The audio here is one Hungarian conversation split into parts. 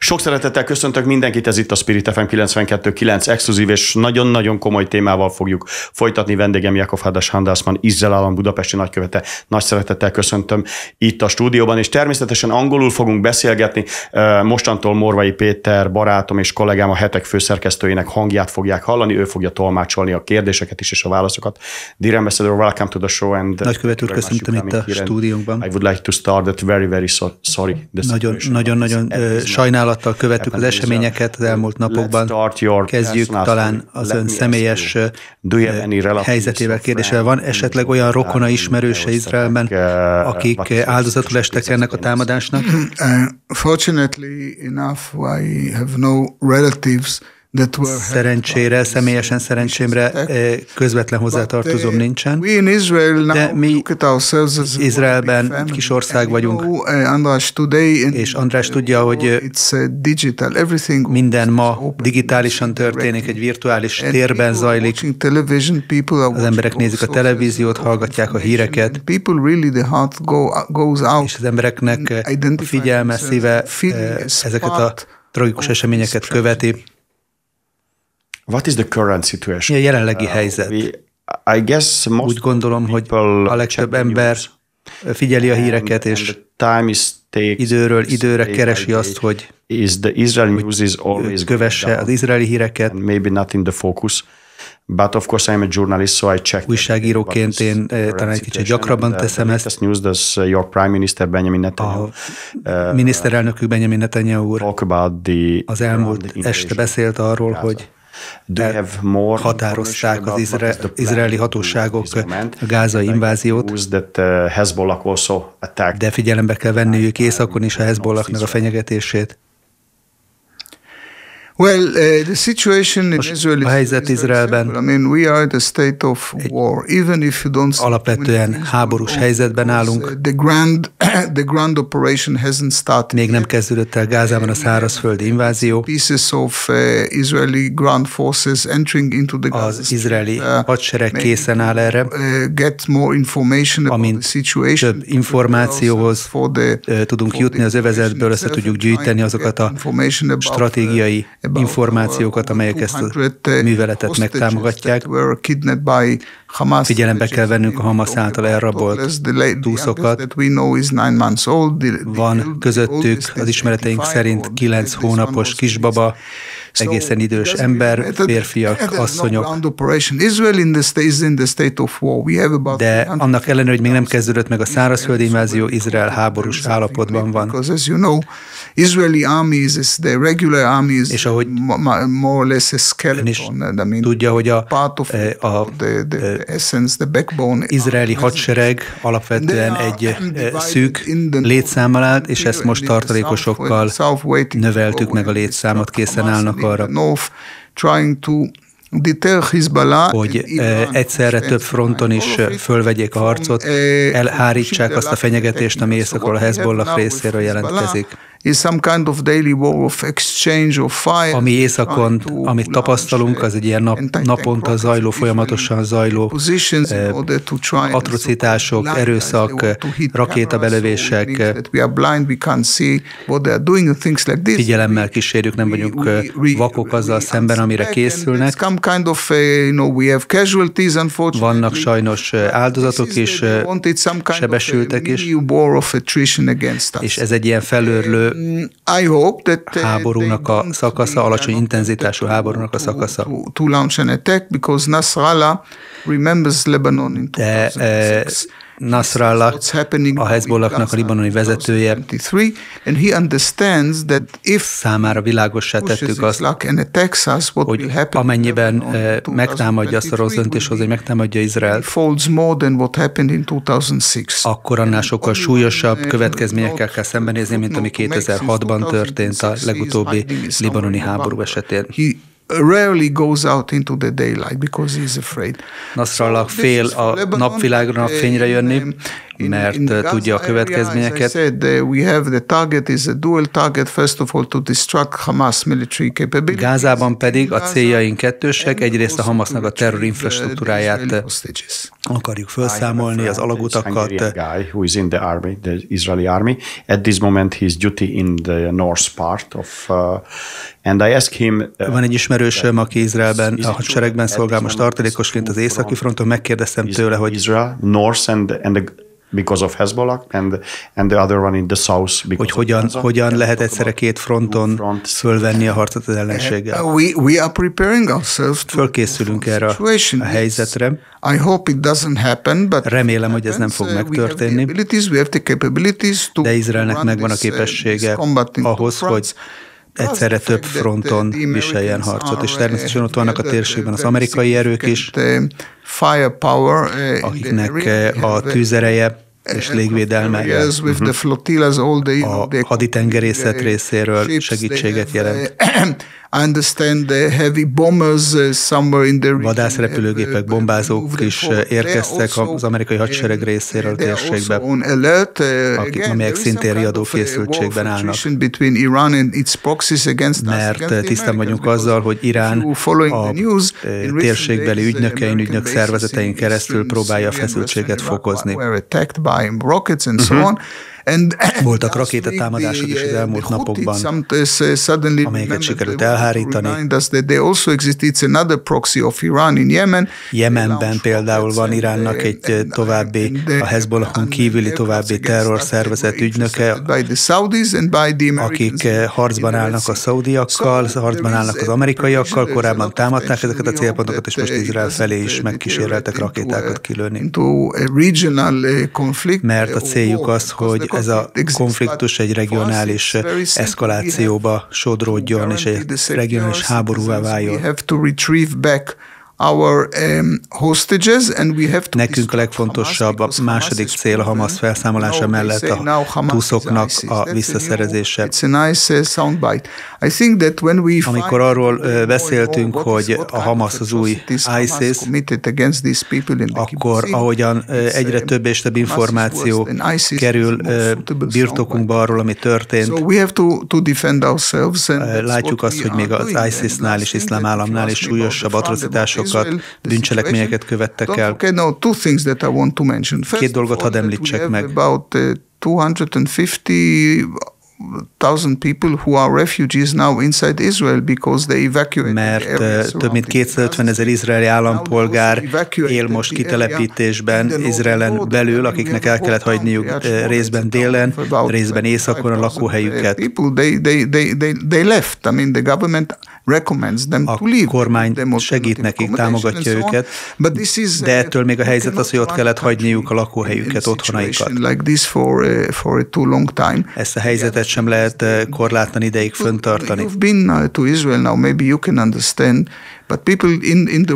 Sok szeretettel köszöntök mindenkit, ez itt a Spirit FM 92.9 Exkluzív, és nagyon-nagyon komoly témával fogjuk folytatni. Vendégem Jakov Handásman, Izrael állam budapesti nagykövete. Nagy szeretettel köszöntöm itt a stúdióban, és természetesen angolul fogunk beszélgetni. Mostantól Morvai Péter barátom és kollégám, a Hetek főszerkesztőjének hangját fogják hallani, ő fogja tolmácsolni a kérdéseket is és a válaszokat. Dear Ambassador, welcome to the show. And nagykövet úr, köszöntöm itt a stúdiónkban. I would like to start that very sorry. Nagyon sajnálattal követtük az eseményeket az elmúlt napokban. Kezdjük talán az ön személyes helyzetével, kérdésével. Van esetleg olyan rokona ismerőse Izraelben, akik áldozatul estek ennek a támadásnak? Fortunately enough, I have no relatives. Szerencsére, személyesen szerencsémre közvetlen hozzátartozóm nincsen, de mi Izraelben kis ország vagyunk, és András tudja, hogy minden ma digitálisan történik, egy virtuális térben zajlik, az emberek nézik a televíziót, hallgatják a híreket, és az embereknek a figyelme, szíve ezeket a tragikus eseményeket követi. What is the current situation? Mi a jelenlegi helyzet? Úgy gondolom, hogy a legtöbb ember figyeli a híreket, és időről időre keresi azt, hogy kövesse az izraeli híreket. Maybe not in the focus. But of course I'm a journalist, so I check. Újságíróként én talán egy kicsit gyakrabban teszem ezt. Your Prime Minister Benjamin Netanyahu. A miniszterelnökük Benjamin Netanyahu úr az elmúlt este beszélt arról, hogy határozták az izraeli hatóságok a gázai inváziót, de figyelembe kell venniük északon is a Hezbollahnak a fenyegetését. Well, the situation in Israel is a helyzet Izraelben we are the state of war, even if you don't alapvetően háborús helyzetben állunk. The grand operation hasn't started. Még nem kezdődött el Gázában a szárazföldi invázió. Pieces of Israeli ground forces entering into the az izraeli hadsereg készen áll erre. Get more information about the situation. Több információhoz tudunk jutni az övezetből, össze tudjuk gyűjteni azokat a stratégiai információkat, amelyek ezt a műveletet megtámogatják. Figyelembe kell vennünk a Hamas által elrabolt túszokat. Van közöttük az ismereteink szerint 9 hónapos kisbaba, egészen idős ember, férfiak, asszonyok. De annak ellenére, hogy még nem kezdődött meg a szárazföldi invázió, Izrael háborús állapotban van. És ahogy ön is tudja, hogy az izraeli hadsereg alapvetően egy szűk létszámmal állt, és ezt most tartalékosokkal növeltük meg a létszámot, készen állnak arra, hogy egyszerre több fronton is fölvegyék a harcot, elhárítsák azt a fenyegetést, ami északról a Hezbollah részéről jelentkezik. Ami északon, amit tapasztalunk, az egy ilyen naponta zajló, folyamatosan zajló atrocitások, erőszak, rakétabelövések. Figyelemmel kísérjük, nem vagyunk vakok azzal szemben, amire készülnek. Vannak sajnos áldozatok is, sebesültek is, és ez egy ilyen felőrlő háborúnak a szakasza, alacsony intenzitású háborúnak a szakasza. De Nasrallah, a Hezbollahnak a libanoni vezetője, számára világossá tettük azt, hogy amennyiben megtámadja azt a rossz döntéshoz, hogy megtámadja Izraelt, akkor annál sokkal súlyosabb következményekkel kell szembenézni, mint ami 2006-ban történt a legutóbbi libanoni háború esetén. Rarely goes out into the daylight because he's afraid. Nasrallah fél a napvilágra, napfényre jönni, mert tudja a következményeket. Gázában pedig a céljaink kettősek, egyrészt a Hamasnak a terror infrastruktúráját akarjuk felszámolni, az alagutakat. Who is in the army, the Israeli army. At this moment he is duty in the north part of and I ask him. Van egy ismerősöm, aki Izraelben a hadseregben szolgál most tartalékosként az északi fronton, megkérdeztem tőle, hogy Israel, north and because of Hezbollah and the other one in the south. Hogy hogyan lehet egyszerre két fronton fölvenni a harcot az ellenséggel. We are preparing ourselves. Fölkészülünk erre a helyzetre. I hope it doesn't happen, but remélem, hogy ez nem fog megtörténni. De Izraelnek megvan a képessége ahhoz, hogy egyszerre több fronton viseljen harcot, és természetesen ott vannak a térségben az amerikai erők is, akiknek a tűzereje és légvédelme a haditengerészet részéről segítséget jelent. Vadászrepülőgépek, bombázók is érkeztek az amerikai hadsereg részéről a térségbe, amelyek szintén riadó készültségben állnak. Mert tisztán vagyunk azzal, hogy Irán a térségbeli ügynök szervezetein keresztül próbálja a feszültséget fokozni. Voltak rakétatámadások is az elmúlt napokban, amelyeket sikerült elhárítani. Jemenben például van Iránnak egy további, a Hezbollahon kívüli további terrorszervezet ügynöke, akik harcban állnak a szaudiakkal, harcban állnak az amerikaiakkal, korábban támadták ezeket a célpontokat, és most Izrael felé is megkíséreltek rakétákat kilőni. Mert a céljuk az, hogy ez a konfliktus egy regionális eszkalációba sodródjon, és egy regionális háborúvá váljon. Nekünk a legfontosabb, a második cél a Hamas felszámolása mellett a túszoknak a visszaszerezése. Amikor arról beszéltünk, hogy a Hamas az új ISIS, akkor ahogyan egyre több és több információ kerül birtokunkba arról, ami történt, látjuk azt, hogy még az ISIS-nál és iszlám államnál is súlyosabb atrocitásokat, bűncselekményeket követtek el. Két dolgot hadd említsek meg. Mert több mint 250 000 izraeli állampolgár él most kitelepítésben Izraelen belül, akiknek el kellett hagyniuk részben délen, részben északon a lakóhelyüket. A kormány segít nekik, támogatja őket, de ettől még a helyzet az, hogy ott kellett hagyniuk a lakóhelyüket, otthonaikat. Ezt a helyzetet sem lehet korlátlan ideig föntartani.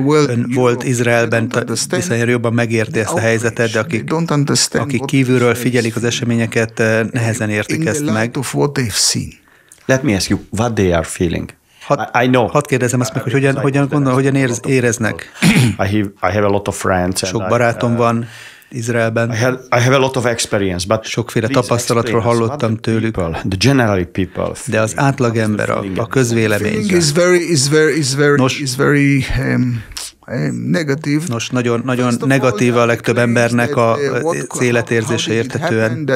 Ön volt Izraelben, hiszen jobban megérti ezt a helyzetet, de akik kívülről figyelik az eseményeket, nehezen értik ezt meg. Let me ask you, what they are feeling? Hadd kérdezem azt meg, hogy hogyan éreznek. I have a lot of friends. Sok barátom van Izraelben. I have a lot of experience, but sokféle tapasztalatról hallottam tőlük. The general people. De az átlagember, a közvélemény. Nos, nagyon negatív a legtöbb embernek az életérzése értetően.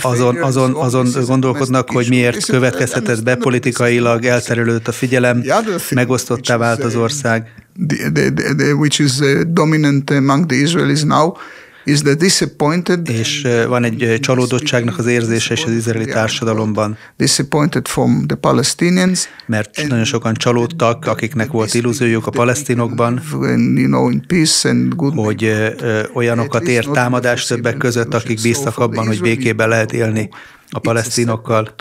Azon gondolkodnak, hogy miért következhetett be politikailag, elterelődött a figyelem, megosztottá vált az ország. Which is dominant among the Israelis now. És van egy csalódottságnak az érzése is az izraeli társadalomban. Mert nagyon sokan csalódtak, akiknek volt illúziójuk a palesztinokban, hogy olyanokat ért támadás többek között, akik bíztak abban, hogy békében lehet élni a palesztinokkal,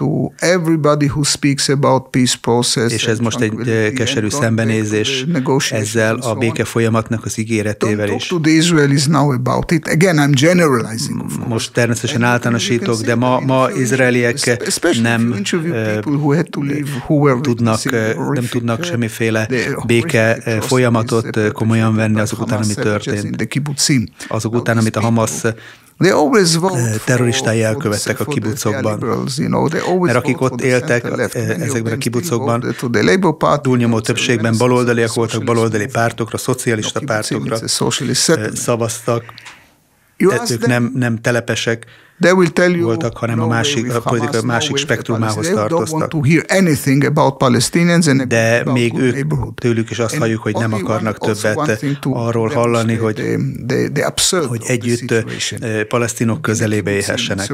és ez most egy keserű szembenézés ezzel a béke folyamatnak az ígéretével is. Most természetesen általánosítok, de ma izraeliek nem tudnak semmiféle béke folyamatot komolyan venni azok után, ami történt. Azok után, amit a Hamasz terroristái elkövettek a kibucokban. Mert akik ott éltek ezekben a kibucokban, túlnyomó többségben baloldaliak voltak, baloldali pártokra, szocialista pártokra szavaztak. Ők nem telepesek voltak, hanem a politika másik spektrumához tartoztak. De még ők tőlük is azt halljuk, hogy nem akarnak többet arról hallani, hogy együtt palesztinok közelébe élhessenek.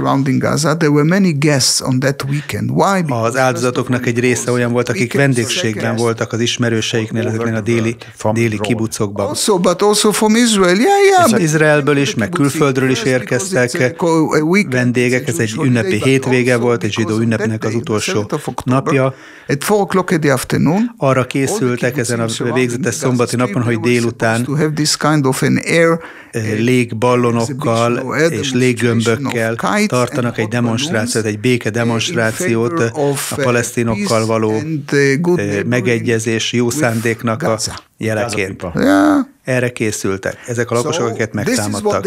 Az áldozatoknak egy része olyan volt, akik vendégségben voltak az ismerőseiknél, ezeknél a déli kibucokban. Izraelből is, meg külföldről is érkeztek vendégek, ez egy ünnepi hétvége volt, egy zsidó ünnepnek az utolsó napja. Arra készültek ezen a végzetes szombati napon, hogy délután légballonokkal és léggömbökkel tartanak egy demonstrációt, egy béke demonstrációt a palesztinokkal való megegyezés, jó szándéknek a jeleként. Erre készültek. Ezek a lakosok, akiket megtámadtak.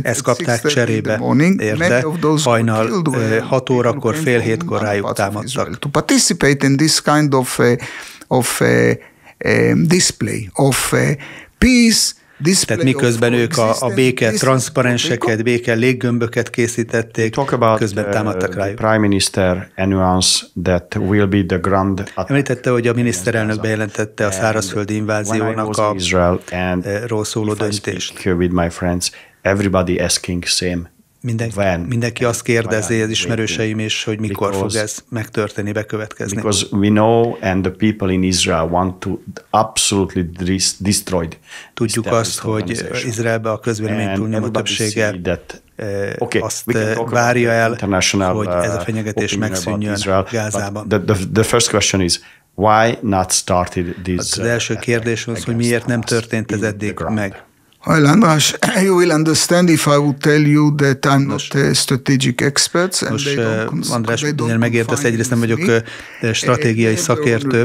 Ezt kapták cserébe, érte, hajnal 6 órakor, fél 7-kor rájuk támadtak. To participate in this kind of display of peace. Tehát miközben ők a béke transzparenseket, béke léggömböket készítették, közben támadtak rájuk. Prime Minister announced that will be the grand. Említette, hogy a miniszterelnök bejelentette a szárazföldi inváziónak ról szóló döntést. With my friends, everybody asking same. Mindenki azt kérdezi, az ismerőseim is, hogy mikor fog ez megtörténni, bekövetkezni. Because we know and the people in Israel want to absolutely destroy. Tudjuk azt, hogy Izraelbe a közvélemény túlnyomó többsége azt várja el, hogy ez a fenyegetés megszűnjön Gázában. The first question is, why not started this? Az első kérdés az, hogy miért nem történt ez eddig meg. Well, András, you will understand if I would tell you that I'm not a strategic expert. András, megértesz, egyrészt nem vagyok stratégiai szakértő.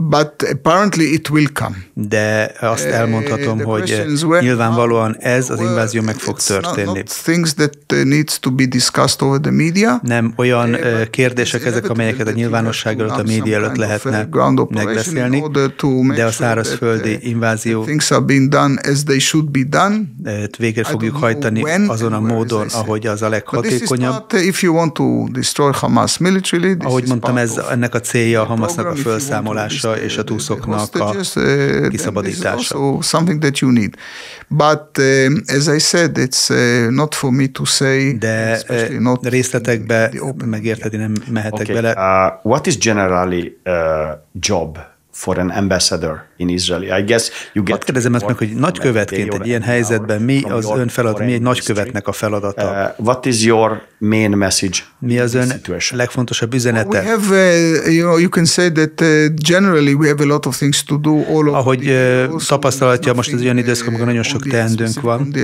But apparently it will come. De azt elmondhatom, hogy nyilvánvalóan ez az invázió meg fog történni. Things that needs to be discussed over the media. Nem olyan kérdések ezek, amelyeket a nyilvánosság előtt, a média előtt lehetne megbeszélni, de a szárazföldi invázió things are being done as they should be done. Végre fogjuk hajtani azon a módon, ahogy az a leghatékonyabb. If you want to destroy Hamas militarily, ahogy mondtam, ennek a célja a Hamasnak a felszámolása és a túszoknak a kiszabadítása. Something that you need. But as I said, it's not for me to say. De részletekbe megérteni nem mehetek bele. What is generally job for an ambassador in Israel? I guess you get. Kérdezem ezt meg, hogy nagykövetként egy ilyen helyzetben mi az ön feladata, mi egy nagykövetnek a feladata? What is your main message? Mi az ön legfontosabb üzenete? We have, you can say that generally we have a lot of things to do. Ahogy tapasztalatja, most az olyan időszak, amikor nagyon sok teendőnk van.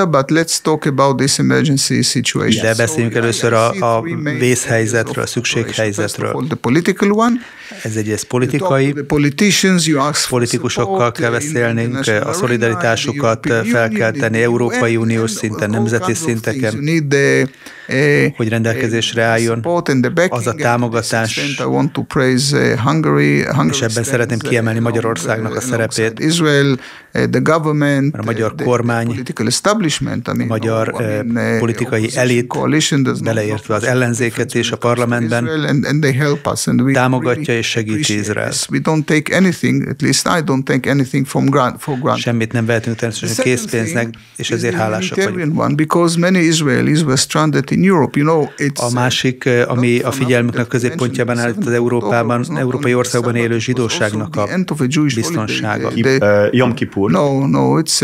But let's talk about this emergency situation. De beszéljünk először a vészhelyzetről, a szükséghelyzetről. The political one. Ez egy politikai. Politikusokkal kell beszélnünk, a szolidaritásukat fel kell tenni Európai Uniós szinten, nemzeti szinteken, hogy rendelkezésre álljon az a támogatás, és ebben szeretném kiemelni Magyarországnak a szerepét, a magyar kormány, a magyar politikai elit, beleértve az ellenzéket és a parlamentben, támogatja és segíti Izrael. Semmit nem vehetünk természetesen készpénznek, és ezért hálásak vagyunk. A másik, ami a figyelmünknek középpontjában áll itt az európai országban élő zsidóságnak a biztonsága. Yom Kippur Kippur? No, it's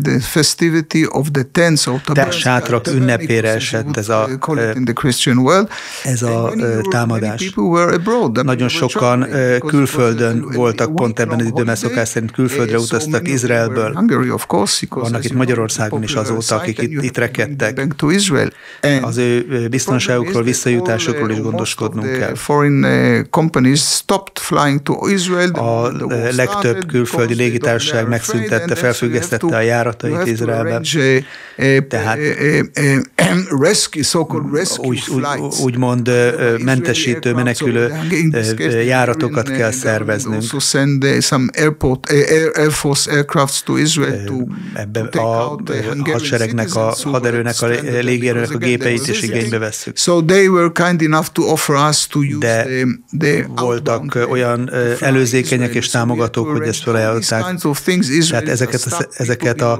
the festivity of the tents of the sátrak ünnepére esett ez a támadás. Nagyon sokan külföldön voltak pont ebben az időben, szokás szerint külföldre utaztak Izraelből. Vannak itt Magyarországon is azóta, akik itt rekedtek. Az ő biztonságukról, visszajutásokról is gondoskodnunk kell. A legtöbb külföldi légitársaság megszüntette, felfüggesztette a járatait Izraelben. Tehát úgymond mentesítő, menekülő járatokat kell szerveznünk. Ebbe a hadseregnek, a haderőnek, a légierőnek a gépeit is igénybe vesszük. De voltak olyan előzékenyek és támogatók, hogy ezt felajánlották. Tehát ezeket a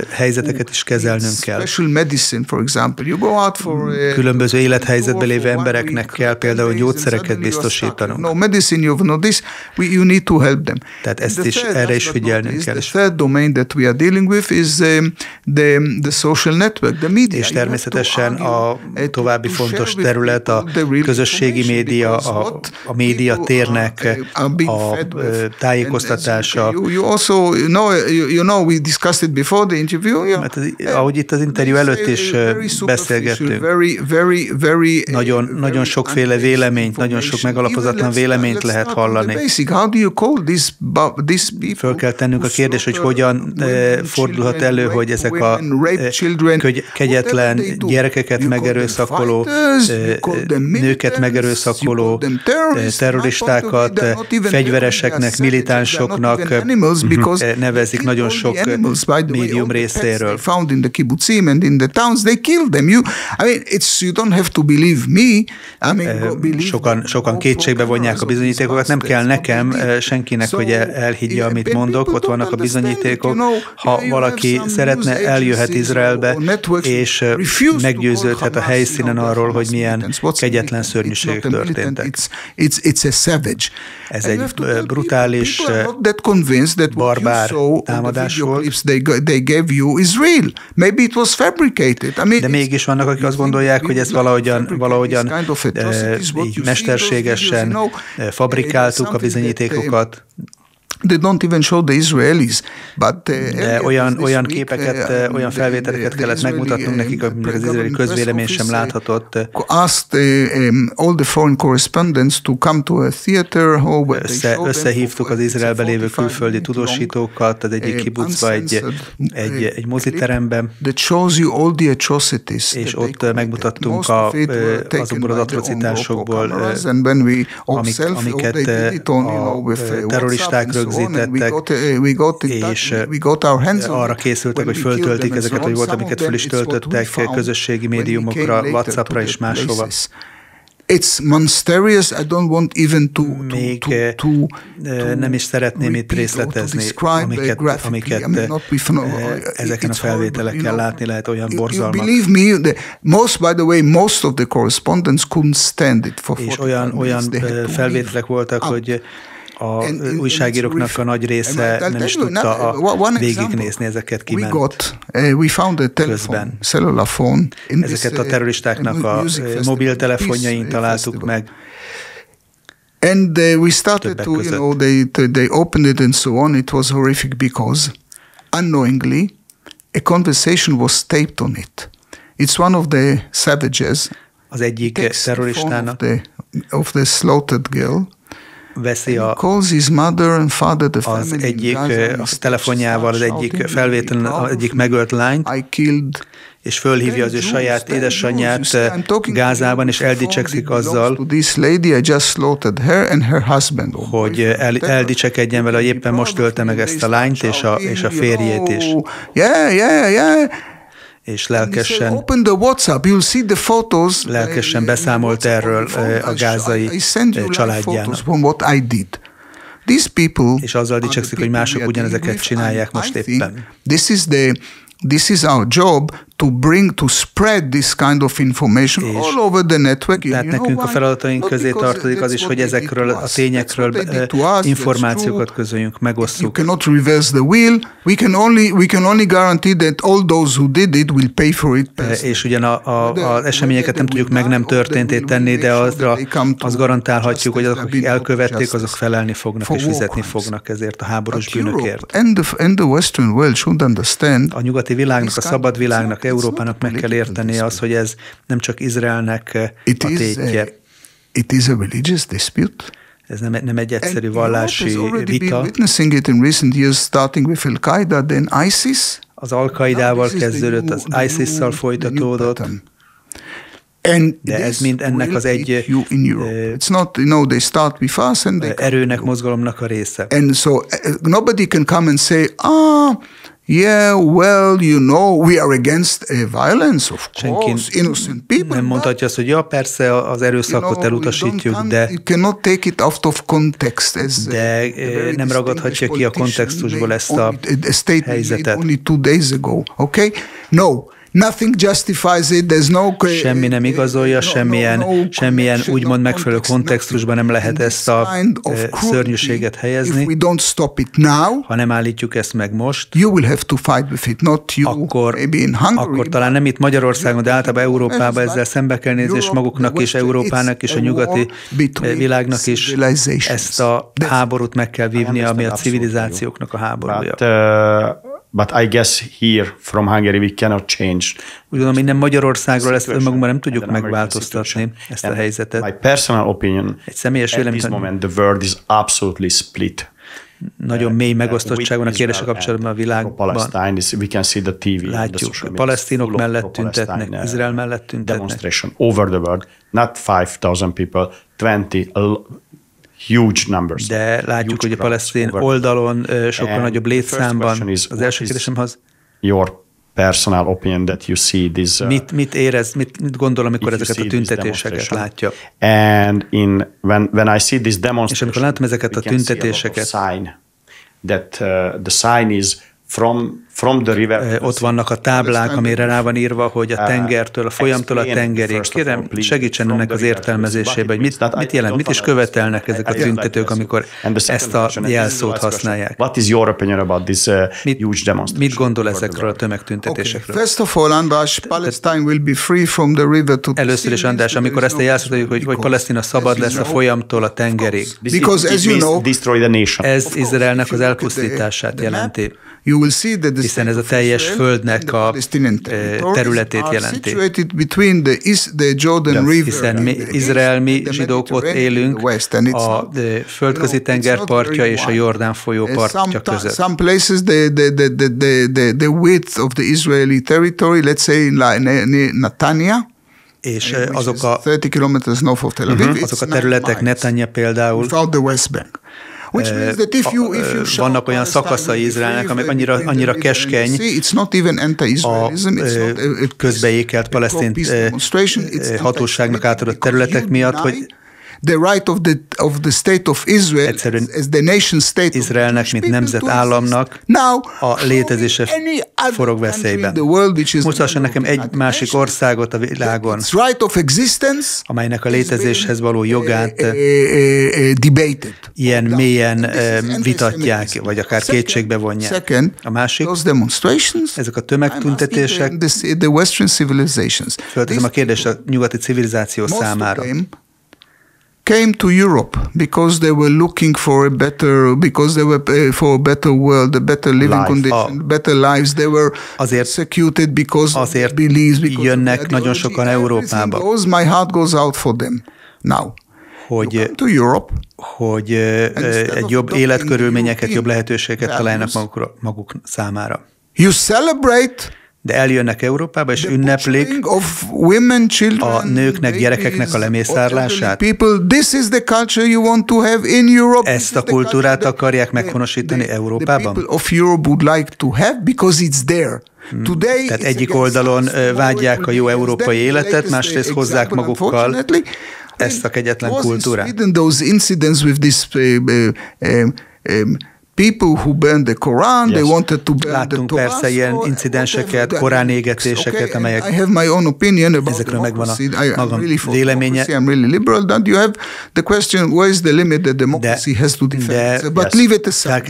helyzeteket is kezelnünk kell. Különböző élethelyzetben lévő embereknek kell például gyógyszereket biztosítanunk. Tehát ezt is, erre is figyelnünk kell. És természetesen a további fontos terület a közösségi média, a média térnek a tájékoztatása. Mert ahogy itt az interjú előtt is beszélgettünk, nagyon sokféle véleményt, nagyon sok megalapozatlan véleményt lehet hallani. Föl kell tennünk a kérdést, hogy hogyan fordulhat elő, hogy ezek a kegyetlen gyerekeket megerőszakoló, nőket megerőszakoló terroristákat fegyvereseknek, militánsoknak nevezik nagyon sok médium részéről. Sokan kétségbe vonják a bizonyítékokat, nem kell nekem senkinek, hogy elhiggye, amit mondok, ott vannak a bizonyítékok. Ha valaki szeretne, eljöhet Izraelbe, és meggyőződhet a helyszínen arról, hogy milyen kegyetlen szörnyűségek történtek. Ez egy brutális, barbár támadás volt. De mégis vannak, akik azt gondolják, hogy ezt valahogyan így mesterségesen fabrikáltuk a bizonyítékokat. They don't even show the Israelis, but olyan képeket, olyan felvételeket kellett megmutatnunk nekik, amikor az izraeli közvélemény sem láthatott. Asked all the foreign correspondents to come to a theater hall. Összehívtuk az Izraelben lévő külföldi tudósítókat az egyik kibucba, egy moziteremben, that shows you all the atrocities, és ott megmutattunk azokból az atrocitásokból, amiket a terroristák rögzítettek, és arra készültek, hogy föltöltik ezeket, hogy volt, amiket föl is töltöttek közösségi médiumokra, WhatsAppra és máshova. It's monstrous. I don't want even to nem is szeretném itt részletezni, amiket ezeken a felvételekkel látni lehet, olyan borzalmak. Believe me, most of the correspondents couldn't stand it for 40 days. És olyan felvételek voltak, hogy a újságíróknak a nagy része nem is tudta végignézni, ezeket kiment közben. Ezeket a terroristáknak a mobiltelefonjain találtuk meg. And we started to, they opened it and so on. It was horrific because unknowingly a conversation was taped on it. It's one of the savages. Az egyik terroristának of the slaughtered girl. Veszi calls his mother and father, the az egyik telefonjával, az egyik felvételen, az egyik megölt lányt, és fölhívja az ő saját édesanyját Gázában, és eldicsekszik azzal, hogy eldicsekedjen vele, hogy éppen most ölte meg ezt a lányt, és a férjét is. És lelkesen beszámolt erről a gázai családjának. És azzal dicsekszik, hogy mások ugyanezeket csinálják most éppen. This is our job to spread this kind of information all over the network. Tehát nekünk a feladataink közé tartozik az is, hogy ezekről a tényekről információkat közöljünk, megosszuk. You cannot reverse the wheel. We can only guarantee that all those who did it will pay for it. És ugyan az eseményeket nem tudjuk meg nem történtté tenni, de azt garantálhatjuk, hogy azok, akik elkövették, azok felelni fognak és fizetni fognak ezért a háborús bűnökért. And the Western world should understand. A nyugati világnak, a szabad világnak, Európának meg kell értenie az, hogy ez nem csak Izraelnek a tétje. It is a religious dispute. Ez nem egy egyszerű vallási vita. Witnessing it in recent years, starting with Al-Qaeda, then ISIS. Az Al-Qaidával kezdődött, az ISIS-szal folytatódott. De ez mind ennek az egy erőnek, mozgalomnak a része. And so nobody can come and say, yeah, well, we are against violence, of course, innocent people. Nem mondhatja azt, hogy ja, persze az erőszakot elutasítjuk, de you cannot take it out of context. De nem ragadhatja ki a kontextusból ezt a helyzetet. Only 2 days ago, okay? No. Nothing justifies it, there's no... Semmi nem igazolja, semmilyen úgymond megfelelő kontextusban nem lehet ezt a szörnyűséget helyezni. Ha nem állítjuk ezt meg most, akkor talán nem itt Magyarországon, de általában Európában ezzel szembe kell nézni, és maguknak is, Európának és a nyugati világnak is ezt a háborút meg kell vívnia, ami a civilizációknak a háborúja. But I guess here from Hungary we cannot change. Úgy gondolom, minden Magyarországról ezt önmagunkban nem tudjuk megváltoztatni, ezt a helyzetet. My personal opinion, egy személyes vélemény, at this moment the world is absolutely split. Nagyon mély megosztottság van a kérdése kapcsolatban a világban. We can see the TV, látjuk, a palesztinok mellett tüntetnek, Izrael mellett tüntetnek. Demonstration over the world, not 5,000 people, 20, huge numbers. De látjuk, hogy a palesztin oldalon sokkal nagyobb létszámban. Az első kérdésem az... Your personal opinion that you see this... Mit érez, mit gondol, amikor ezeket a tüntetéseket látja? And when I see this demonstration, és amikor látom ezeket a tüntetéseket, that the sign is from the river. Ott vannak a táblák, amire rá van írva, hogy a tengertől, a folyamtól a tengerig. Kérem, segítsen ennek az értelmezésébe, hogy mit jelent, mit is követelnek ezek a tüntetők, amikor ezt a jelszót használják. What is your opinion about this huge demonstration? Mit gondol ezekről a tömegtüntetésekről? First of all, András, Palestine will be free from the river to... Először is, András, amikor ezt a jelszót adjuk, hogy Palesztina szabad lesz a folyamtól a tengerig. Because as you know, destroy the nation. Ez Izraelnek az elpusztítását jelenti. You will see that hiszen ez a teljes földnek a területét jelenti. Hiszen mi Izrael, mi zsidók ott élünk a földközi tenger partja és a Jordán folyó partja között. Some places the width of the Israeli territory, let's say in Netanya, és azok a 30 kilometers north of Tel Aviv, azok a területek, Netanya például, without the West Bank. Vannak olyan szakaszai Izraelnek, amik annyira keskeny a közbeékelt palesztin hatóságnak átadott területek miatt, hogy the right of the state of Israel as the nation state Izraelnek, mint nemzetállamnak a létezése forog veszélyben. Mutasson nekem egy másik országot a világon, amelynek a létezéshez való jogát ilyen mélyen vitatják, vagy akár kétségbe vonják. A másik, ezek a tömegtüntetések, fölteszem a kérdést a nyugati civilizáció számára. Came to Europe because they were looking for a better world, a better living condition, better lives. They were persecuted because of their beliefs. Jönnek nagyon sokan Európába. My heart goes out for them. Now, hogy egy jobb életkörülményeket, jobb lehetőségeket találnak maguk számára. You celebrate, de eljönnek Európába, és ünneplik a nőknek, gyerekeknek a lemészárlását. Ezt a kultúrát akarják meghonosítani Európában? Tehát egyik oldalon vágyják a jó európai életet, másrészt hozzák magukkal ezt a kegyetlen kultúrát. people who burned the Quran, they wanted to burn Láttunk the Torah. Persze ilyen incidenseket, Korán égetéseket, amelyek I have my own opinion about ezekről megvan a I'm really for véleménye. I'm really liberal. Then you have the question, where is the limit that democracy has to defend? But leave it aside.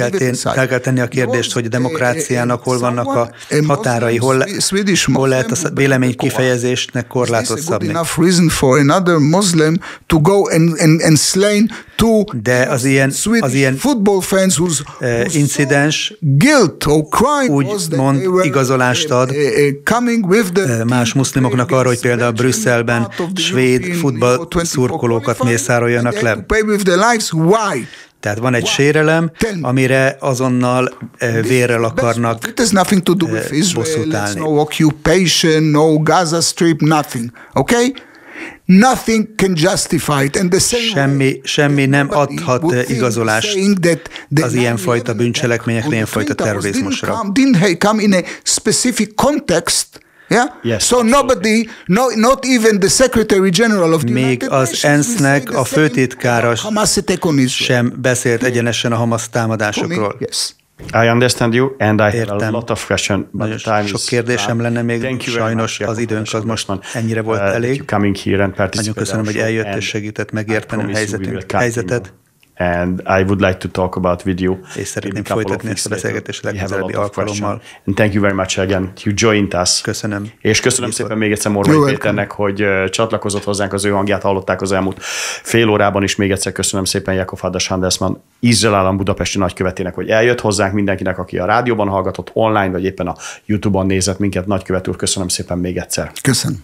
Fel kell tenni a kérdést, hogy a demokráciának hol vannak a határai, hol lehet a vélemény kifejezésnek korlátot szabni. Enough reason for another Muslim to go and slain two Swedish football fans whose incidens guilt or crime úgymond igazolást ad más muszlimoknak arra, hogy például Brüsszelben svéd futballszurkolókat mészároljanak le. Tehát van egy sérelem, amire azonnal vérrel akarnak bosszút állni. No occupation, no Gaza Strip, nothing. Okay? Nothing can justify it. And the semmi nem adhat igazolást az ilyenfajta bűncselekményekre, ilyenfajta terrorizmusra. Didn't come in a specific context. Yeah? Yes, so nobody, not even the Secretary General of the Még az ENSZ-nek a főtitkára sem beszélt egyenesen a Hamas támadásokról. Yes. I understand you, and I have a lot of questions. Sok kérdésem lenne még, sajnos az időnk az most ennyire volt elég. Nagyon köszönöm, hogy eljött és segített megérteni a helyzetet. And I would like to talk about with you. És szeretném folytatni ezt a beszélgetést legközelebbi alkalommal. And thank you very much again. You joined us. Köszönöm. És köszönöm szépen még egyszer Morvai Péternek, hogy csatlakozott hozzánk, az ő hangját hallották az elmúlt fél órában, és még egyszer köszönöm szépen Jakov Handelsman, Izrael állam budapesti nagykövetének, hogy eljött hozzánk, mindenkinek, aki a rádióban hallgatott, online, vagy éppen a YouTube-on nézett minket. Nagykövet úr, köszönöm szépen még egyszer. Köszönöm.